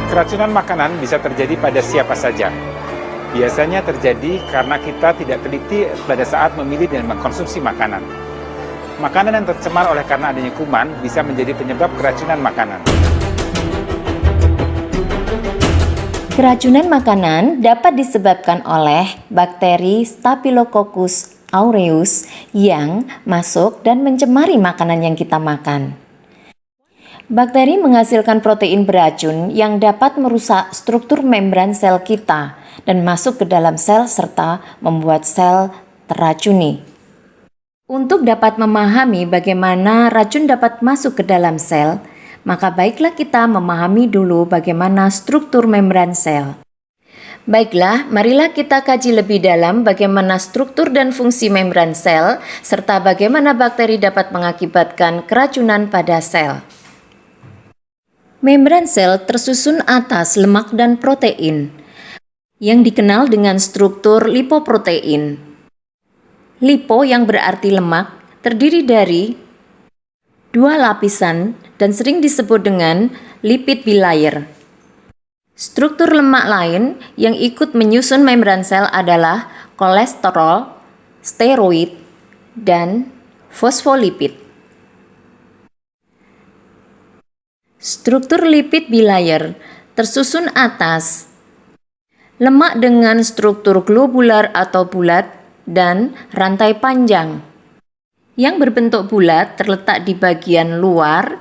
Keracunan makanan bisa terjadi pada siapa saja. Biasanya terjadi karena kita tidak teliti pada saat memilih dan mengkonsumsi makanan. Makanan yang tercemar oleh karena adanya kuman bisa menjadi penyebab keracunan makanan. Keracunan makanan dapat disebabkan oleh bakteri Staphylococcus aureus yang masuk dan mencemari makanan yang kita makan. Bakteri menghasilkan protein beracun yang dapat merusak struktur membran sel kita dan masuk ke dalam sel serta membuat sel teracuni. Untuk dapat memahami bagaimana racun dapat masuk ke dalam sel, maka baiklah kita memahami dulu bagaimana struktur membran sel. Baiklah, marilah kita kaji lebih dalam bagaimana struktur dan fungsi membran sel, serta bagaimana bakteri dapat mengakibatkan keracunan pada sel. Membran sel tersusun atas lemak dan protein, yang dikenal dengan struktur lipoprotein. Lipo yang berarti lemak terdiri dari dua lapisan dan sering disebut dengan lipid bilayer. Struktur lemak lain yang ikut menyusun membran sel adalah kolesterol, steroid, dan fosfolipid. Struktur lipid bilayer tersusun atas lemak dengan struktur globular atau bulat dan rantai panjang. Yang berbentuk bulat terletak di bagian luar,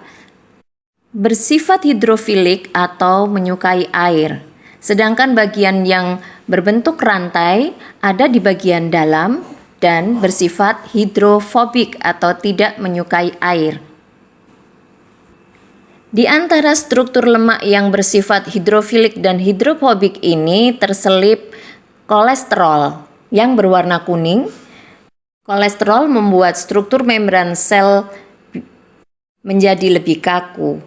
bersifat hidrofilik atau menyukai air. Sedangkan bagian yang berbentuk rantai ada di bagian dalam dan bersifat hidrofobik atau tidak menyukai air. Di antara struktur lemak yang bersifat hidrofilik dan hidrofobik ini terselip kolesterol yang berwarna kuning. Kolesterol membuat struktur membran sel menjadi lebih kaku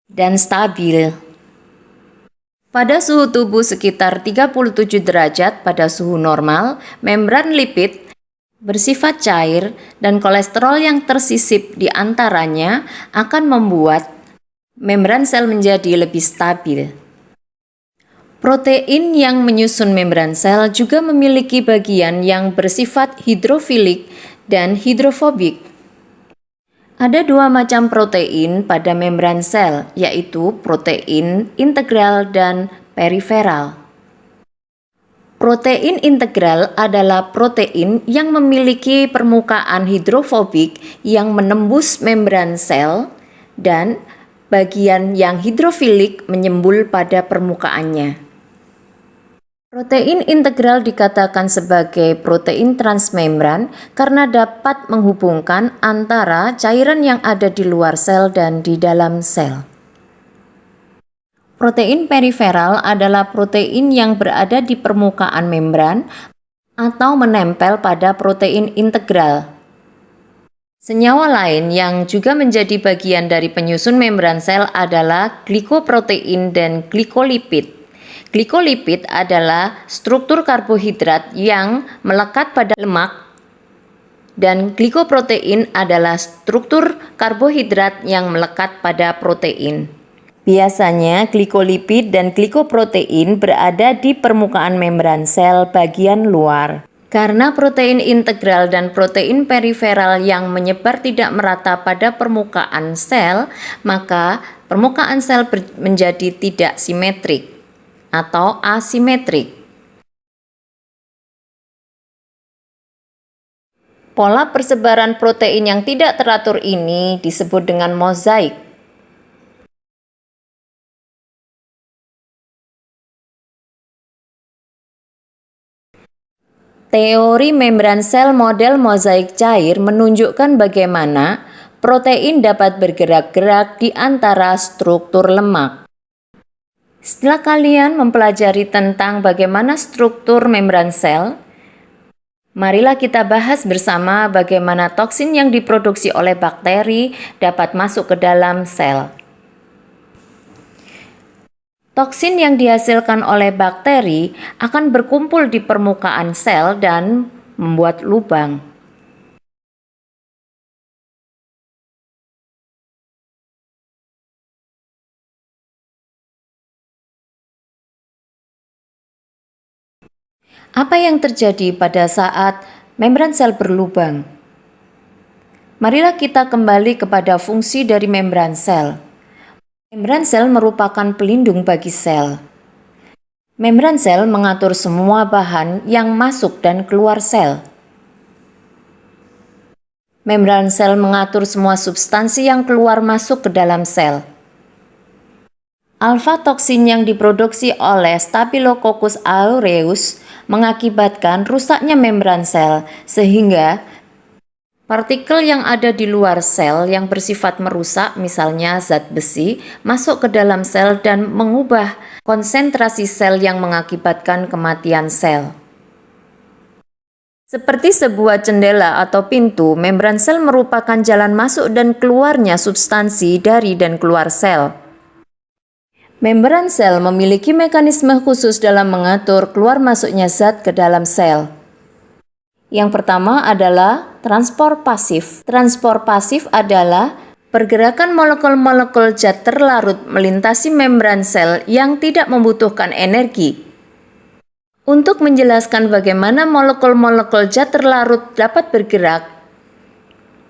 dan stabil. Pada suhu tubuh sekitar 37 derajat pada suhu normal, membran lipid bersifat cair dan kolesterol yang tersisip di antaranya akan membuat membran sel menjadi lebih stabil. Protein yang menyusun membran sel juga memiliki bagian yang bersifat hidrofilik dan hidrofobik. Ada dua macam protein pada membran sel, yaitu protein integral dan periferal. Protein integral adalah protein yang memiliki permukaan hidrofobik yang menembus membran sel dan bagian yang hidrofilik menyembul pada permukaannya. Protein integral dikatakan sebagai protein transmembran karena dapat menghubungkan antara cairan yang ada di luar sel dan di dalam sel. Protein periferal adalah protein yang berada di permukaan membran atau menempel pada protein integral. Senyawa lain yang juga menjadi bagian dari penyusun membran sel adalah glikoprotein dan glikolipid. Glikolipid adalah struktur karbohidrat yang melekat pada lemak dan glikoprotein adalah struktur karbohidrat yang melekat pada protein. Biasanya glikolipid dan glikoprotein berada di permukaan membran sel bagian luar. Karena protein integral dan protein periferal yang menyebar tidak merata pada permukaan sel, maka permukaan sel menjadi tidak simetrik atau asimetrik. Pola persebaran protein yang tidak teratur ini disebut dengan mozaik. Teori membran sel model mozaik cair menunjukkan bagaimana protein dapat bergerak-gerak di antara struktur lemak. Setelah kalian mempelajari tentang bagaimana struktur membran sel, marilah kita bahas bersama bagaimana toksin yang diproduksi oleh bakteri dapat masuk ke dalam sel. Toksin yang dihasilkan oleh bakteri akan berkumpul di permukaan sel dan membuat lubang. Apa yang terjadi pada saat membran sel berlubang? Marilah kita kembali kepada fungsi dari membran sel. Membran sel merupakan pelindung bagi sel. Membran sel mengatur semua bahan yang masuk dan keluar sel. Membran sel mengatur semua substansi yang keluar masuk ke dalam sel. Alfa toksin yang diproduksi oleh Staphylococcus aureus mengakibatkan rusaknya membran sel, sehingga partikel yang ada di luar sel yang bersifat merusak, misalnya zat besi, masuk ke dalam sel dan mengubah konsentrasi sel yang mengakibatkan kematian sel. Seperti sebuah jendela atau pintu, membran sel merupakan jalan masuk dan keluarnya substansi dari dan keluar sel. Membran sel memiliki mekanisme khusus dalam mengatur keluar masuknya zat ke dalam sel. Yang pertama adalah transport pasif. Transport pasif adalah pergerakan molekul-molekul zat terlarut melintasi membran sel yang tidak membutuhkan energi. Untuk menjelaskan bagaimana molekul-molekul zat terlarut dapat bergerak,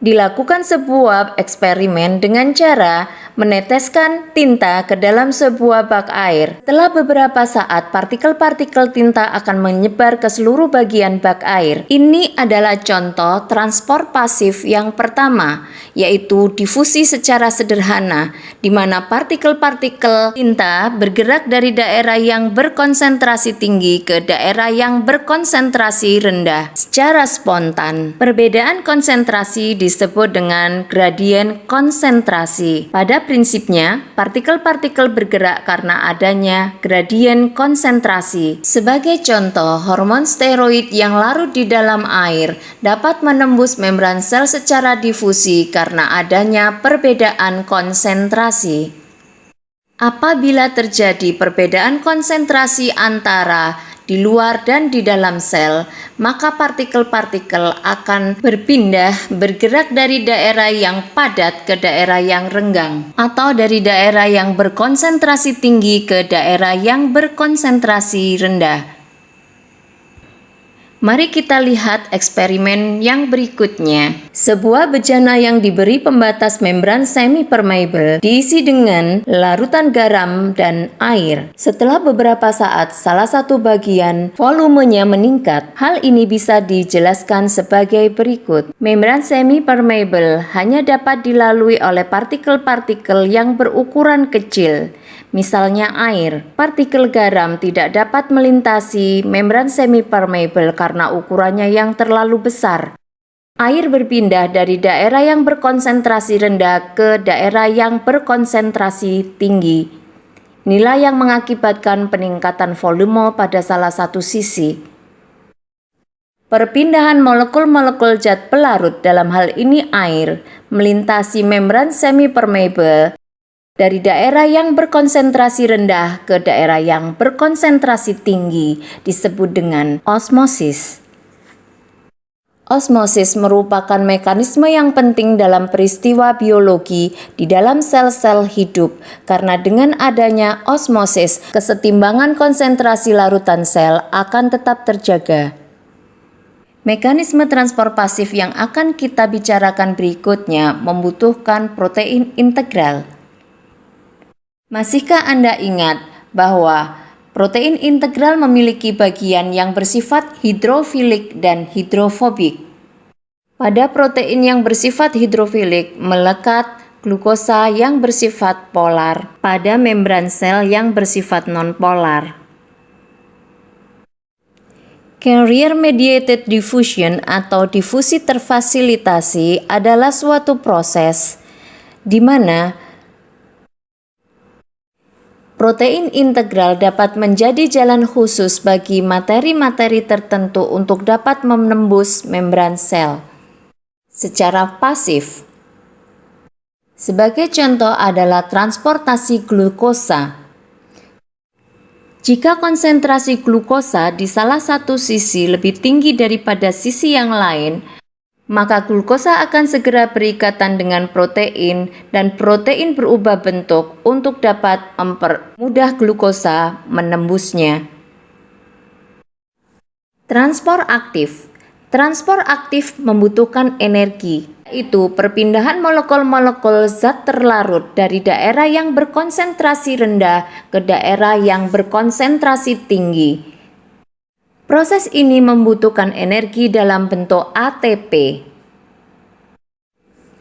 dilakukan sebuah eksperimen dengan cara meneteskan tinta ke dalam sebuah bak air. Setelah beberapa saat, partikel-partikel tinta akan menyebar ke seluruh bagian bak air. Ini adalah contoh transport pasif yang pertama, yaitu difusi secara sederhana, di mana partikel-partikel tinta bergerak dari daerah yang berkonsentrasi tinggi ke daerah yang berkonsentrasi rendah secara spontan. Perbedaan konsentrasi disebut dengan gradien konsentrasi. Pada prinsipnya, partikel-partikel bergerak karena adanya gradien konsentrasi. Sebagai contoh, hormon steroid yang larut di dalam air dapat menembus membran sel secara difusi karena adanya perbedaan konsentrasi. Apabila terjadi perbedaan konsentrasi antara di luar dan di dalam sel, maka partikel-partikel akan bergerak dari daerah yang padat ke daerah yang renggang, atau dari daerah yang berkonsentrasi tinggi ke daerah yang berkonsentrasi rendah. Mari kita lihat eksperimen yang berikutnya. Sebuah bejana yang diberi pembatas membran semi-permeable diisi dengan larutan garam dan air. Setelah beberapa saat, salah satu bagian volumenya meningkat. Hal ini bisa dijelaskan sebagai berikut. Membran semi-permeable hanya dapat dilalui oleh partikel-partikel yang berukuran kecil. Misalnya air. Partikel garam tidak dapat melintasi membran semi-permeable karena ukurannya yang terlalu besar. Air berpindah dari daerah yang berkonsentrasi rendah ke daerah yang berkonsentrasi tinggi. Inilah yang mengakibatkan peningkatan volume pada salah satu sisi. Perpindahan molekul-molekul zat pelarut, dalam hal ini air, melintasi membran semi-permeable dari daerah yang berkonsentrasi rendah ke daerah yang berkonsentrasi tinggi disebut dengan osmosis. Osmosis merupakan mekanisme yang penting dalam peristiwa biologi di dalam sel-sel hidup, karena dengan adanya osmosis, kesetimbangan konsentrasi larutan sel akan tetap terjaga. Mekanisme transport pasif yang akan kita bicarakan berikutnya membutuhkan protein integral. Masihkah Anda ingat bahwa protein integral memiliki bagian yang bersifat hidrofilik dan hidrofobik? Pada protein yang bersifat hidrofilik melekat glukosa yang bersifat polar pada membran sel yang bersifat nonpolar. Carrier-mediated diffusion atau difusi terfasilitasi adalah suatu proses di mana protein integral dapat menjadi jalan khusus bagi materi-materi tertentu untuk dapat menembus membran sel secara pasif. Sebagai contoh adalah transportasi glukosa. Jika konsentrasi glukosa di salah satu sisi lebih tinggi daripada sisi yang lain, maka glukosa akan segera berikatan dengan protein dan protein berubah bentuk untuk dapat mempermudah glukosa menembusnya. Transport aktif. Transport aktif membutuhkan energi, yaitu perpindahan molekul-molekul zat terlarut dari daerah yang berkonsentrasi rendah ke daerah yang berkonsentrasi tinggi. Proses ini membutuhkan energi dalam bentuk ATP.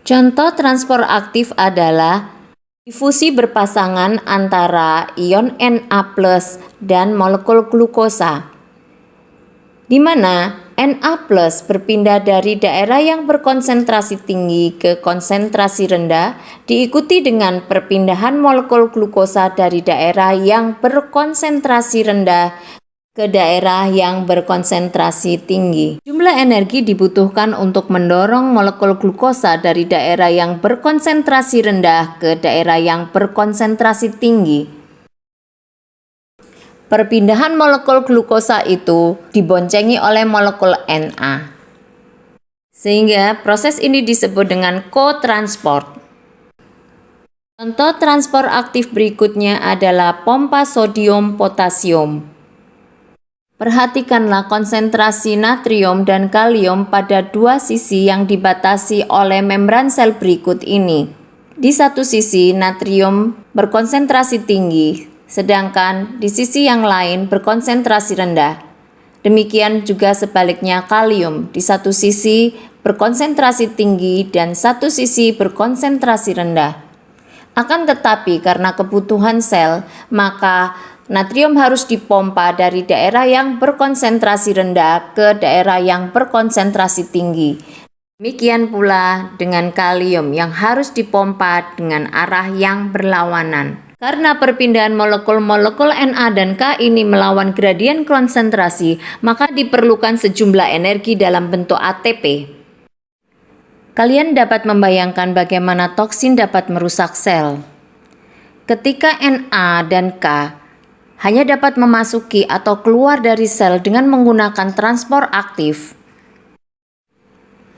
Contoh transport aktif adalah difusi berpasangan antara ion Na+ dan molekul glukosa, di mana Na+ berpindah dari daerah yang berkonsentrasi tinggi ke konsentrasi rendah, diikuti dengan perpindahan molekul glukosa dari daerah yang berkonsentrasi rendah ke daerah yang berkonsentrasi tinggi. Jumlah energi dibutuhkan untuk mendorong molekul glukosa dari daerah yang berkonsentrasi rendah ke daerah yang berkonsentrasi tinggi. Perpindahan molekul glukosa itu diboncengi oleh molekul Na. Sehingga proses ini disebut dengan kotransport. Contoh transport aktif berikutnya adalah pompa sodium potasium. Perhatikanlah konsentrasi natrium dan kalium pada dua sisi yang dibatasi oleh membran sel berikut ini. Di satu sisi natrium berkonsentrasi tinggi, sedangkan di sisi yang lain berkonsentrasi rendah. Demikian juga sebaliknya kalium di satu sisi berkonsentrasi tinggi dan satu sisi berkonsentrasi rendah. Akan tetapi karena kebutuhan sel, maka natrium harus dipompa dari daerah yang berkonsentrasi rendah ke daerah yang berkonsentrasi tinggi. Demikian pula dengan kalium yang harus dipompa dengan arah yang berlawanan. Karena perpindahan molekul-molekul Na dan K ini melawan gradien konsentrasi, maka diperlukan sejumlah energi dalam bentuk ATP. Kalian dapat membayangkan bagaimana toksin dapat merusak sel. Ketika Na dan K hanya dapat memasuki atau keluar dari sel dengan menggunakan transport aktif.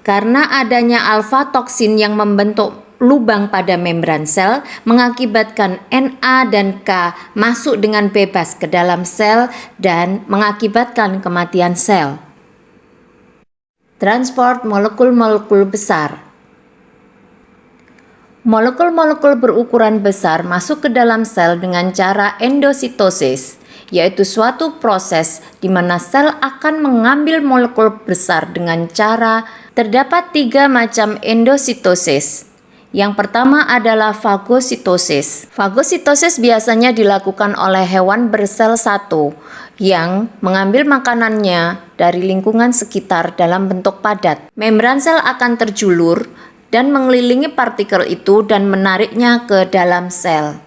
Karena adanya alfa toksin yang membentuk lubang pada membran sel, mengakibatkan Na dan K masuk dengan bebas ke dalam sel dan mengakibatkan kematian sel. Transport molekul-molekul besar. Molekul-molekul berukuran besar masuk ke dalam sel dengan cara endositosis, yaitu suatu proses di mana sel akan mengambil molekul besar dengan cara terdapat 3 macam endositosis. Yang pertama adalah fagositosis. Fagositosis biasanya dilakukan oleh hewan bersel satu yang mengambil makanannya dari lingkungan sekitar dalam bentuk padat. Membran sel akan terjulur dan mengelilingi partikel itu dan menariknya ke dalam sel.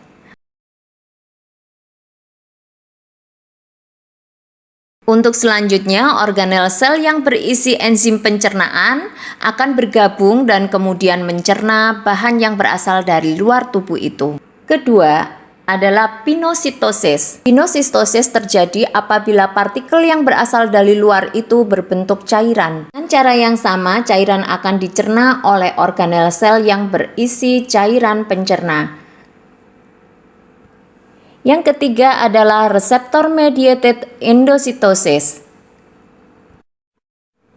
Untuk selanjutnya, organel sel yang berisi enzim pencernaan akan bergabung dan kemudian mencerna bahan yang berasal dari luar tubuh itu. Kedua adalah pinositosis. Pinositosis terjadi apabila partikel yang berasal dari luar itu berbentuk cairan. Dengan cara yang sama, cairan akan dicerna oleh organel sel yang berisi cairan pencerna. Yang ketiga adalah reseptor mediated endositosis.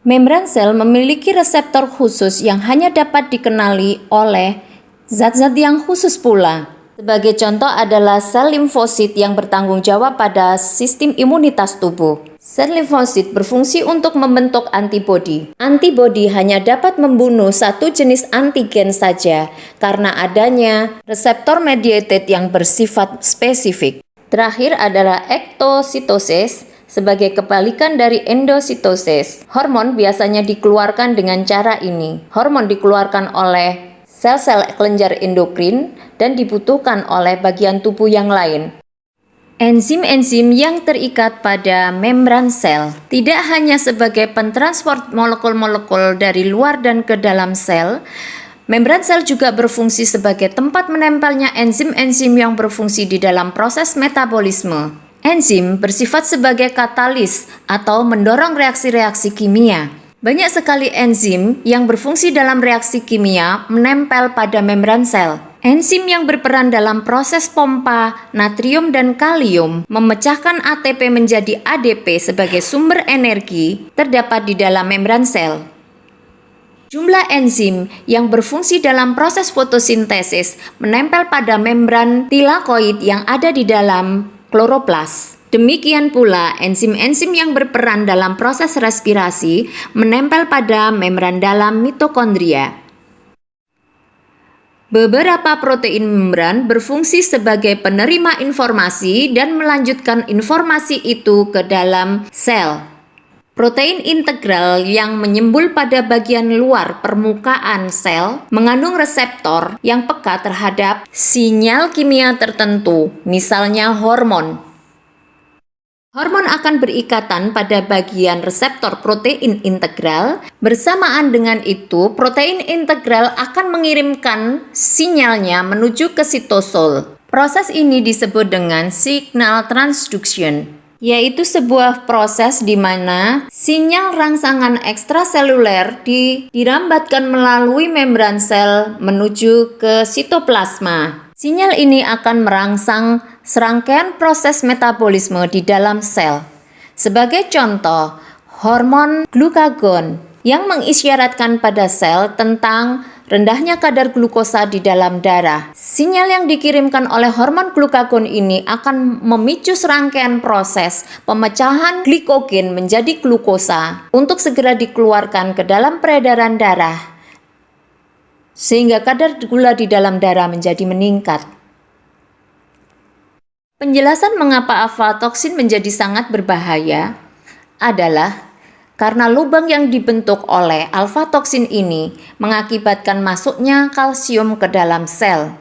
Membran sel memiliki reseptor khusus yang hanya dapat dikenali oleh zat-zat yang khusus pula. Sebagai contoh adalah sel limfosit yang bertanggung jawab pada sistem imunitas tubuh. Sel limfosit berfungsi untuk membentuk antibodi. Antibodi hanya dapat membunuh satu jenis antigen saja karena adanya reseptor mediated yang bersifat spesifik. Terakhir adalah ektositosis. Sebagai kebalikan dari endositosis, hormon biasanya dikeluarkan dengan cara ini. Hormon dikeluarkan oleh sel-sel kelenjar endokrin dan dibutuhkan oleh bagian tubuh yang lain. Enzim-enzim yang terikat pada membran sel tidak hanya sebagai pentransport molekul-molekul dari luar dan ke dalam sel, membran sel juga berfungsi sebagai tempat menempelnya enzim-enzim yang berfungsi di dalam proses metabolisme. Enzim bersifat sebagai katalis atau mendorong reaksi-reaksi kimia. Banyak sekali enzim yang berfungsi dalam reaksi kimia menempel pada membran sel. Enzim yang berperan dalam proses pompa natrium dan kalium memecahkan ATP menjadi ADP sebagai sumber energi terdapat di dalam membran sel. Jumlah enzim yang berfungsi dalam proses fotosintesis menempel pada membran tilakoid yang ada di dalam kloroplas. Demikian pula enzim-enzim yang berperan dalam proses respirasi menempel pada membran dalam mitokondria. Beberapa protein membran berfungsi sebagai penerima informasi dan melanjutkan informasi itu ke dalam sel. Protein integral yang menyembul pada bagian luar permukaan sel mengandung reseptor yang peka terhadap sinyal kimia tertentu, misalnya hormon. Hormon akan berikatan pada bagian reseptor protein integral. Bersamaan dengan itu, protein integral akan mengirimkan sinyalnya menuju ke sitosol. Proses ini disebut dengan signal transduction, yaitu sebuah proses di mana sinyal rangsangan ekstraseluler dirambatkan melalui membran sel menuju ke sitoplasma. Sinyal ini akan merangsang serangkaian proses metabolisme di dalam sel. Sebagai contoh, hormon glukagon yang mengisyaratkan pada sel tentang rendahnya kadar glukosa di dalam darah. Sinyal yang dikirimkan oleh hormon glukagon ini akan memicu serangkaian proses pemecahan glikogen menjadi glukosa untuk segera dikeluarkan ke dalam peredaran darah, sehingga kadar gula di dalam darah menjadi meningkat. Penjelasan mengapa aflatoksin menjadi sangat berbahaya adalah karena lubang yang dibentuk oleh alfa-toksin ini mengakibatkan masuknya kalsium ke dalam sel.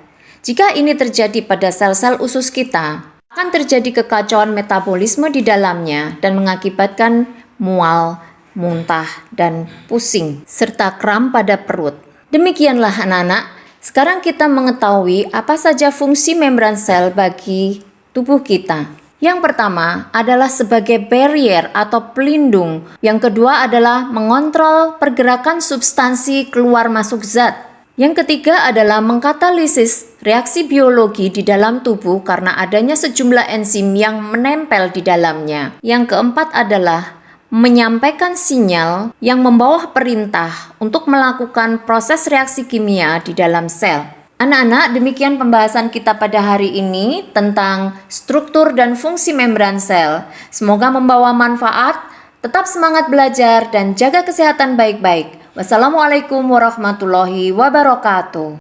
Jika ini terjadi pada sel-sel usus kita, akan terjadi kekacauan metabolisme di dalamnya dan mengakibatkan mual, muntah, dan pusing, serta kram pada perut. Demikianlah anak-anak, sekarang kita mengetahui apa saja fungsi membran sel bagi tubuh kita. Yang pertama adalah sebagai barrier atau pelindung. Yang kedua adalah mengontrol pergerakan substansi keluar masuk zat. Yang ketiga adalah mengkatalisis reaksi biologi di dalam tubuh karena adanya sejumlah enzim yang menempel di dalamnya. Yang keempat adalah menyampaikan sinyal yang membawa perintah untuk melakukan proses reaksi kimia di dalam sel. Anak-anak, demikian pembahasan kita pada hari ini tentang struktur dan fungsi membran sel. Semoga membawa manfaat. Tetap semangat belajar dan jaga kesehatan baik-baik. Wassalamualaikum warahmatullahi wabarakatuh.